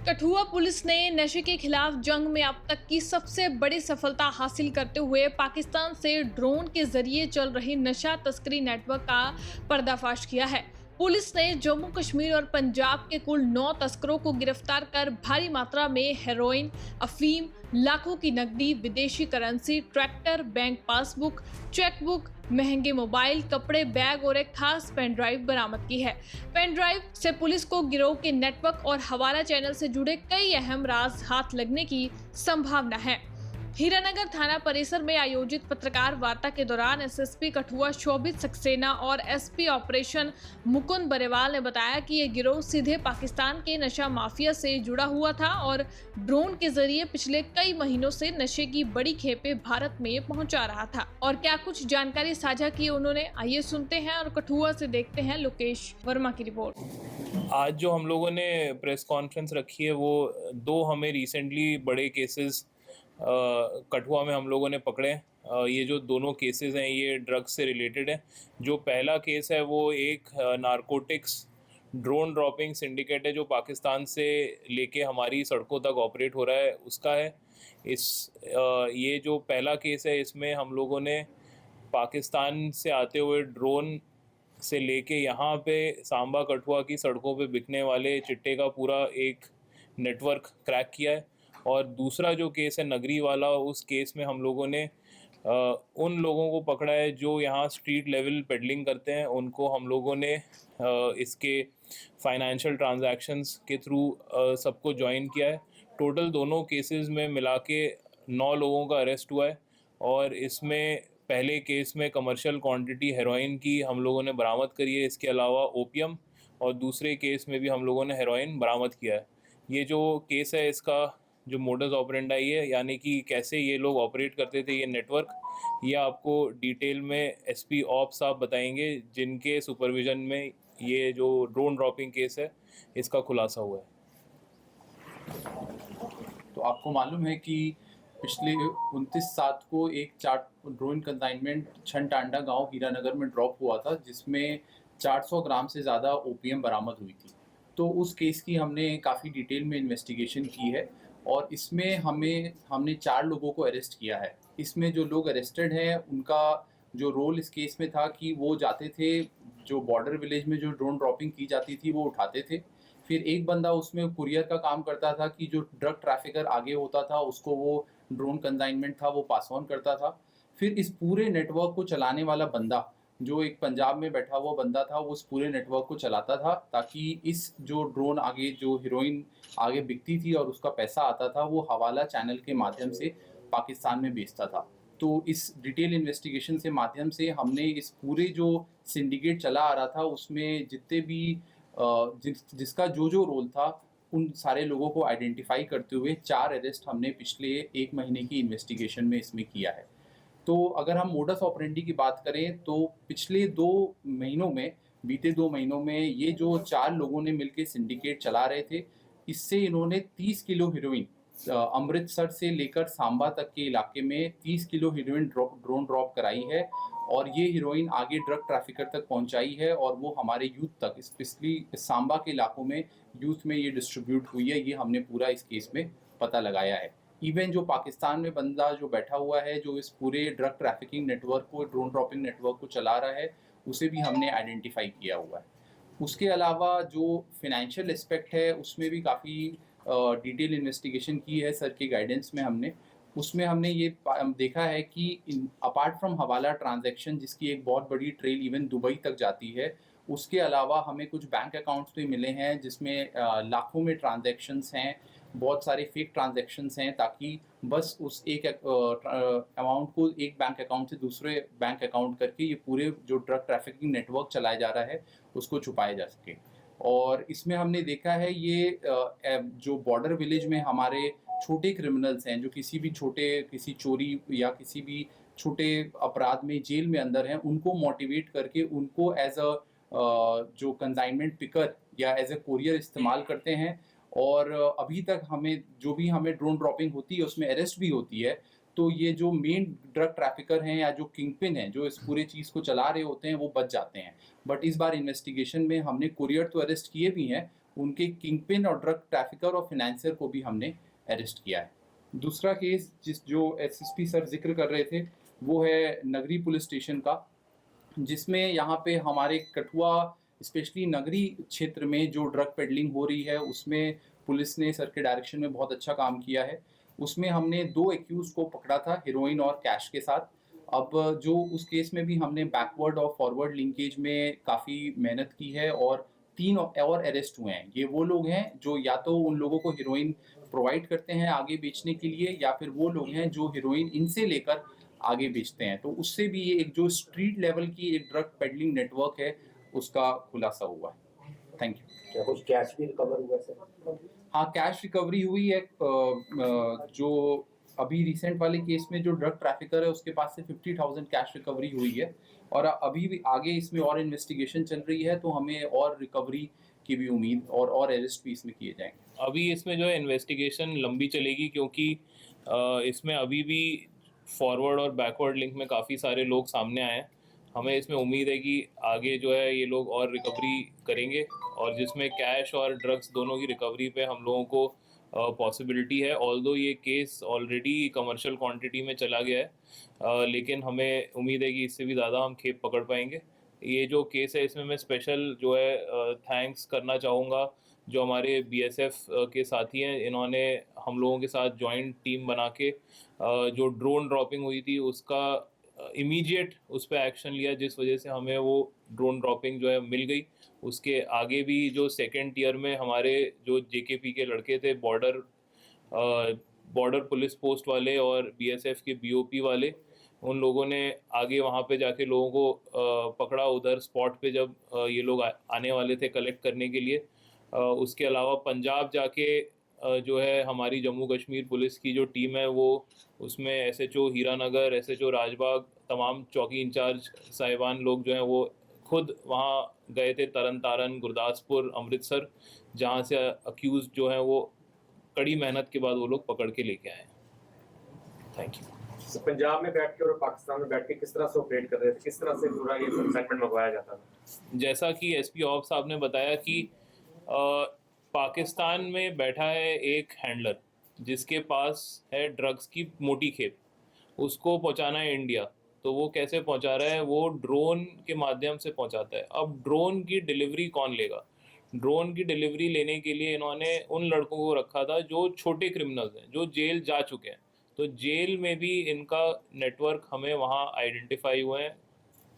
Kathua police ने नशे के खिलाफ जंग में अब तक की सबसे बड़ी सफलता हासिल करते हुए पाकिस्तान से ड्रोन के जरिए चल रही नशा तस्करी नेटवर्क का पर्दाफाश किया है। पुलिस ने जम्मू कश्मीर और पंजाब के कुल 9 तस्करों को गिरफ्तार कर भारी मात्रा में हेरोइन, अफीम, लाखों की नकदी, विदेशी currency, tractor, bank passbook, chequebook, महंगे मोबाइल, कपड़े, बैग और एक खास पेन ड्राइव बरामद की है। पेन ड्राइव से पुलिस को गिरोह के नेटवर्क और हवाला चैनल से जुड़े कई अहम राज हाथ लगने की संभावना है। हीरानगर थाना परिसर में आयोजित पत्रकार वार्ता के दौरान एसएसपी कठुआ शोभित सक्सेना और एसपी ऑपरेशन मुकुंद बरेवाल ने बताया कि ये गिरोह सीधे पाकिस्तान के नशा माफिया से जुड़ा हुआ था और ड्रोन के जरिए पिछले कई महीनों से नशे की बड़ी खेपें भारत में पहुंचा रहा था। और क्या कुछ जानकारी साझा की उन्होंने, आइए सुनते हैं और कठुआ से देखते हैं लोकेश वर्मा की रिपोर्ट। आज जो हम लोगों ने प्रेस कॉन्फ्रेंस रखी है वो दो हमें रिसेंटली बड़े केसेस कठुआ में हम लोगों ने पकड़े। ये जो दोनों केसेस हैं ये ड्रग्स से रिलेटेड है। जो पहला केस है वो एक नारकोटिक्स ड्रोन ड्रॉपिंग सिंडिकेट है जो पाकिस्तान से लेके हमारी सड़कों तक ऑपरेट हो रहा है, उसका है। ये जो पहला केस है इसमें हम लोगों ने पाकिस्तान से आते हुए ड्रोन से लेके यहाँ पे सांबा कठुआ की सड़कों पे बिकने वाले चिट्टे का पूरा एक नेटवर्क क्रैक किया है। और दूसरा जो केस है नगरी वाला, उस केस में हम लोगों ने उन लोगों को पकड़ा है जो यहाँ स्ट्रीट लेवल पेडलिंग करते हैं। उनको हम लोगों ने इसके फाइनेंशियल ट्रांजैक्शंस के थ्रू सबको ज्वाइन किया है। टोटल दोनों केसेस में मिला के 9 लोगों का अरेस्ट हुआ है। और इसमें पहले केस में कमर्शियल क्वांटिटी हेरोइन की हम लोगों ने बरामद करी है, इसके अलावा ओपियम, और दूसरे केस में भी हम लोगों ने हेरोइन बरामद किया है। ये जो केस है इसका जो मोडस ऑपरेंडाई है, यानी कि कैसे ये लोग ऑपरेट करते थे ये नेटवर्क, ये आपको डिटेल में एसपी ऑप साहब बताएंगे, जिनके सुपरविजन में ये जो ड्रोन ड्रॉपिंग केस है इसका खुलासा हुआ है। तो आपको मालूम है कि पिछले 29/7 को एक 4 ड्रोन कंसाइनमेंट छनटांडा गांव हीरानगर में ड्रॉप हुआ था, जिसमें 400 ग्राम से ज़्यादा ओपीएम बरामद हुई थी। तो उस केस की हमने काफ़ी डिटेल में इन्वेस्टिगेशन की है और इसमें हमने 4 लोगों को अरेस्ट किया है। इसमें जो लोग अरेस्टेड हैं उनका जो रोल इस केस में था कि वो जाते थे, जो बॉर्डर विलेज में जो ड्रोन ड्रॉपिंग की जाती थी वो उठाते थे। फिर एक बंदा उसमें कुरियर का काम करता था कि जो ड्रग ट्रैफिकर आगे होता था उसको वो ड्रोन कंसाइनमेंट था वो पास ऑन करता था। फिर इस पूरे नेटवर्क को चलाने वाला बंदा, जो एक पंजाब में बैठा हुआ बंदा था, वो उस पूरे नेटवर्क को चलाता था ताकि इस जो ड्रोन आगे जो हीरोइन आगे बिकती थी और उसका पैसा आता था वो हवाला चैनल के माध्यम से पाकिस्तान में बेचता था। तो इस डिटेल इन्वेस्टिगेशन से माध्यम से हमने इस पूरे जो सिंडिकेट चला आ रहा था उसमें जितने भी जिसका जो रोल था उन सारे लोगों को आइडेंटिफाई करते हुए 4 अरेस्ट हमने पिछले 1 महीने की इन्वेस्टिगेशन में इसमें किया है। तो अगर हम मोडस ऑपरेंडी की बात करें तो पिछले 2 महीनों में, बीते 2 महीनों में ये जो 4 लोगों ने मिलकर सिंडिकेट चला रहे थे, इससे इन्होंने 30 किलो हीरोइन अमृतसर से लेकर सांबा तक के इलाके में 30 किलो हीरोइन ड्रोन ड्रॉप कराई है और ये हीरोइन आगे ड्रग ट्रैफिकर तक पहुंचाई है और वो हमारे यूथ तक, स्पेशली सांबा के इलाकों में यूथ में ये डिस्ट्रीब्यूट हुई है। ये हमने पूरा इस केस में पता लगाया है। इवन जो पाकिस्तान में बंदा जो बैठा हुआ है जो इस पूरे ड्रग ट्रैफिकिंग नेटवर्क को, ड्रोन ड्रॉपिंग नेटवर्क को चला रहा है, उसे भी हमने आइडेंटिफाई किया हुआ है। उसके अलावा जो फिनेंशियल एस्पेक्ट है उसमें भी काफ़ी डिटेल इन्वेस्टिगेशन की है सर के गाइडेंस में हमने। उसमें हमने ये देखा है कि अपार्ट फ्रॉम हवाला ट्रांजैक्शन, जिसकी एक बहुत बड़ी ट्रेल इवन दुबई तक जाती है, उसके अलावा हमें कुछ बैंक अकाउंट्स भी मिले हैं जिसमें लाखों में ट्रांजैक्शंस हैं, बहुत सारे फेक ट्रांजैक्शंस हैं, ताकि बस उस एक अमाउंट को एक बैंक अकाउंट से दूसरे बैंक अकाउंट करके ये पूरे जो ड्रग ट्रैफिकिंग नेटवर्क चलाया जा रहा है उसको छुपाया जा सके। और इसमें हमने देखा है ये जो बॉर्डर विलेज में हमारे छोटे क्रिमिनल्स हैं, जो किसी चोरी या किसी भी छोटे अपराध में जेल में अंदर हैं, उनको मोटिवेट करके उनको एज अ जो कंसाइनमेंट पिकर या एज ए कोरियर इस्तेमाल करते हैं। और अभी तक हमें ड्रोन ड्रॉपिंग होती है उसमें अरेस्ट भी होती है। तो ये जो मेन ड्रग ट्रैफिकर हैं या जो किंगपिन हैं जो इस पूरे चीज़ को चला रहे होते हैं वो बच जाते हैं। बट इस बार इन्वेस्टिगेशन में हमने कुरियर तो अरेस्ट किए भी हैं उनके किंगपिन और ड्रग ट्रैफिकर और फाइनेंसर को भी हमने अरेस्ट किया है। दूसरा केस जो एसएसपी सर जिक्र कर रहे थे वो है नगरी पुलिस स्टेशन का, जिसमें यहाँ पे हमारे कठुआ स्पेशली नगरी क्षेत्र में जो ड्रग पेडलिंग हो रही है उसमें पुलिस ने सर के डायरेक्शन में बहुत अच्छा काम किया है। उसमें हमने 2 एक्यूज को पकड़ा था हेरोइन और कैश के साथ। अब जो उस केस में भी हमने बैकवर्ड और फॉरवर्ड लिंकेज में काफ़ी मेहनत की है और 3 और अरेस्ट हुए हैं। ये वो लोग हैं जो या तो उन लोगों को हेरोइन प्रोवाइड करते हैं आगे बेचने के लिए, या फिर वो लोग हैं जो हेरोइन इनसे लेकर आगे बेचते हैं। तो उससे भी ये एक जो स्ट्रीट लेवल की एक ड्रग पेडलिंग नेटवर्क है उसका खुलासा हुआ है। Thank you. क्या कुछ कैश भी रिकवर हुआ सर? हाँ, कैश रिकवरी हुई है। जो अभी रिसेंट वाले केस में जो ड्रग ट्रैफिकर है उसके पास से 50,000 कैश रिकवरी हुई है और अभी भी आगे इसमें और इन्वेस्टिगेशन चल रही है, तो हमें और रिकवरी की भी उम्मीद और अरेस्ट भी इसमें किए जाएंगे। अभी इसमें जो है इन्वेस्टिगेशन लंबी चलेगी, क्योंकि इसमें अभी भी फॉरवर्ड और बैकवर्ड लिंक में काफ़ी सारे लोग सामने आए हैं। हमें इसमें उम्मीद है कि आगे जो है ये लोग और रिकवरी करेंगे, और जिसमें कैश और ड्रग्स दोनों की रिकवरी पे हम लोगों को पॉसिबिलिटी है। ऑल्दो ये केस ऑलरेडी कमर्शियल क्वांटिटी में चला गया है, लेकिन हमें उम्मीद है कि इससे भी ज़्यादा हम खेप पकड़ पाएंगे। ये जो केस है इसमें मैं स्पेशल जो है थैंक्स करना चाहूँगा जो हमारे बीएसएफ के साथी हैं। इन्होंने हम लोगों के साथ जॉइंट टीम बना के जो ड्रोन ड्रॉपिंग हुई थी उसका इमीडिएट उस पर एक्शन लिया, जिस वजह से हमें वो ड्रोन ड्रॉपिंग जो है मिल गई। उसके आगे भी जो सेकेंड टियर में हमारे जो जेकेपी के लड़के थे, बॉर्डर पुलिस पोस्ट वाले और बीएसएफ के बीओपी वाले, उन लोगों ने आगे वहाँ पे जाके लोगों को पकड़ा उधर स्पॉट पे जब ये लोग आने वाले थे कलेक्ट करने के लिए। उसके अलावा पंजाब जाके जो है हमारी जम्मू कश्मीर पुलिस की जो टीम है वो उसमें एसएचओ हीरानगर, एसएचओ राजबाग, तमाम चौकी इंचार्ज साहिबान लोग जो हैं वो खुद वहाँ गए थे, तरन तारन, गुरदासपुर, अमृतसर, जहाँ से अक्यूज़ जो हैं वो कड़ी मेहनत के बाद वो लोग पकड़ के लेके आए हैं। Thank you. तो पंजाब में बैठ के और पाकिस्तान में बैठ के किस तरह से ऑपरेट कर रहे थे, किस तरह से पूरा ये कंसाइनमेंट मंगवाया जाता था? जैसा कि एसपी ऑफ साहब ने बताया कि पाकिस्तान में बैठा है एक हैंडलर जिसके पास है ड्रग्स की मोटी खेप, उसको पहुंचाना है इंडिया। तो वो कैसे पहुंचा रहा है? वो ड्रोन के माध्यम से पहुंचाता है। अब ड्रोन की डिलीवरी कौन लेगा? ड्रोन की डिलीवरी लेने के लिए इन्होंने उन लड़कों को रखा था जो छोटे क्रिमिनल्स हैं, जो जेल जा चुके हैं। तो जेल में भी इनका नेटवर्क हमें वहाँ आइडेंटिफाई हुए हैं।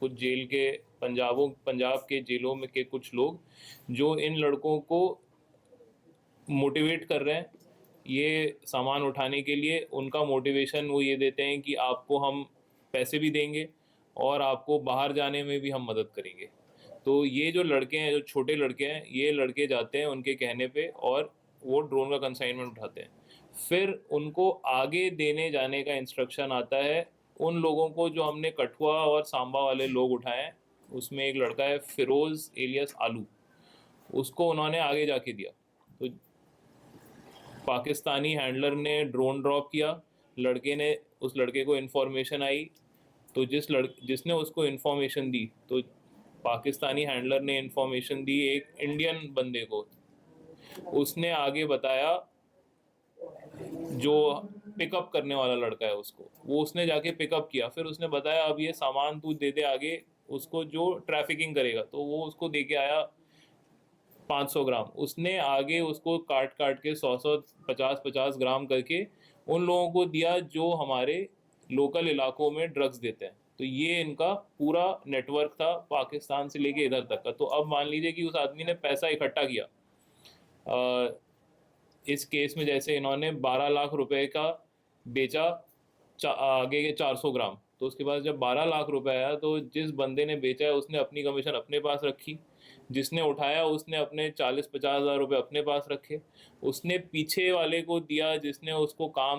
कुछ जेल के पंजाब के जेलों में के कुछ लोग जो इन लड़कों को मोटिवेट कर रहे हैं ये सामान उठाने के लिए। उनका मोटिवेशन वो ये देते हैं कि आपको हम पैसे भी देंगे और आपको बाहर जाने में भी हम मदद करेंगे। तो ये जो लड़के हैं, जो छोटे लड़के हैं, ये लड़के जाते हैं उनके कहने पे और वो ड्रोन का कंसाइनमेंट उठाते हैं। फिर उनको आगे देने जाने का इंस्ट्रक्शन आता है उन लोगों को जो हमने कठुआ और सांबा वाले लोग उठाए हैं। उसमें एक लड़का है फिरोज़ एलियस आलू, उसको उन्होंने आगे जाके दिया। तो पाकिस्तानी हैंडलर ने ड्रोन ड्रॉप किया, लड़के ने, उस लड़के को इन्फॉर्मेशन आई, तो जिसने उसको इन्फॉर्मेशन दी, तो पाकिस्तानी हैंडलर ने इन्फॉर्मेशन दी एक इंडियन बंदे को। उसने आगे बताया जो पिकअप करने वाला लड़का है उसको, वो उसने जाके पिकअप किया। फिर उसने बताया अब ये सामान तू दे दे आगे उसको जो ट्रैफिकिंग करेगा। तो वो उसको दे के आया 500 ग्राम। उसने आगे उसको काट के 100 50 ग्राम करके उन लोगों को दिया जो हमारे लोकल इलाकों में ड्रग्स देते हैं। तो ये इनका पूरा नेटवर्क था पाकिस्तान से लेके इधर तक का। तो अब मान लीजिए कि उस आदमी ने पैसा इकट्ठा किया। इस केस में जैसे इन्होंने 12 लाख रुपए का बेचा आगे के 400 ग्राम। तो उसके बाद जब 12 लाख रुपए आया तो जिस बंदे ने बेचा है उसने अपनी कमीशन अपने पास रखी, जिसने उठाया उसने अपने 40-50 हज़ार रुपये अपने पास रखे, उसने पीछे वाले को दिया जिसने उसको काम